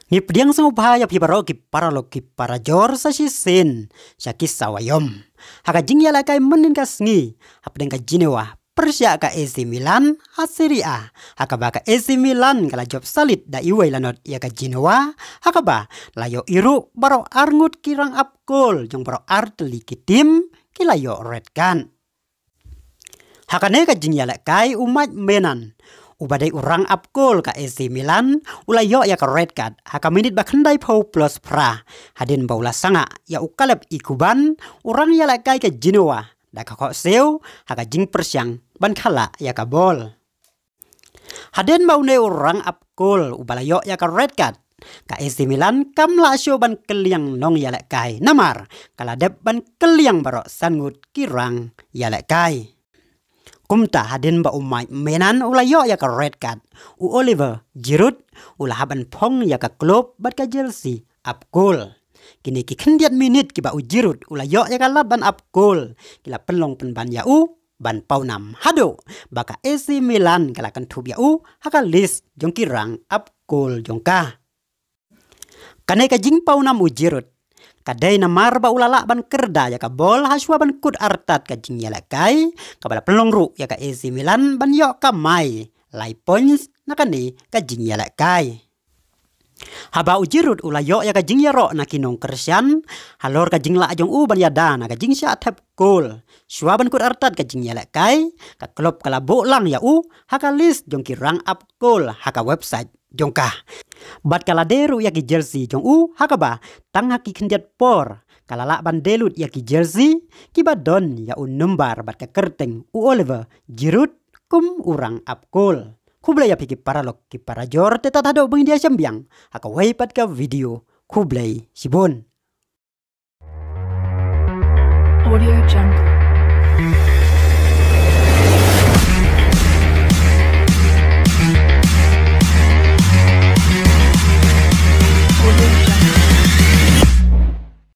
Ngip diang sang upaya pibaro ki paralo ki parajor sa sin sa kisawayom. Haka jingya la kai menin kasngi hapdeng ka Jinewa Persya ka AC Milan Serie A. Haka ba ka AC Milan kala job salit da iway lanot ya ka Jinewa. Haka ba layo iru baro arngut kirang up goal jong baro arteli ki tim kilayo red kan. Haka ne ka jingya la kai umat menan. Ubadai urang up goal ka AC Milan ulayo ya ka red card haka minit bakandai pau plus pra hadin baula sanga ya ukalep ikuban urang ya la kai ka Jinewa da ka kok seu haka jing persyang ban khala ya ka bol hadin baune urang up goal ubalayo ya ka red card ka AC Milan kam la syo ban keliang nong ya la kai namar kala dep ban keliang baro sangut kirang ya la kai. Kumta hadin ba umay menan ulayo ya ka red card. U Oliver Giroud ulahaban pong ya ka klub bat ka Chelsea up goal. Kini ki kendiat minit ki ba u Giroud ulayo ya ka laban up goal. Kila penlong penban ya u ban paunam hado baka AC Milan kala kan tub ya u haka list jong kirang up goal jong ka. Kanai ka jing paunam u Giroud. Kadai na marba ulala ban kerda ya ka bol haswa ban kud artat ka jing ya kai kabala pelongru ya ka AC Milan ban yo ka mai lai points na kani ka jing ya kai. Haba ujirut ulayo ya ka jing ya ro na kinong kersian halor ka jing la jong u ban ya dana ka jing sya tap goal shwa ban kud artat ka jing ya kai ka klub kala bo lang ya u haka list jong kirang up goal haka website jongkah. Bat kala deru ya ki Chelsea jong u haka ba tang haki kendiat por kala la ban delut ya ki Chelsea ki badon ya u numbar bat ka kerteng u Oliver Giroud kum urang up goal. Kublay ya piki paralok ki parajor tetat hado bang dia sembiang haka wai pat ka video kublay sibon. Audio Jungle.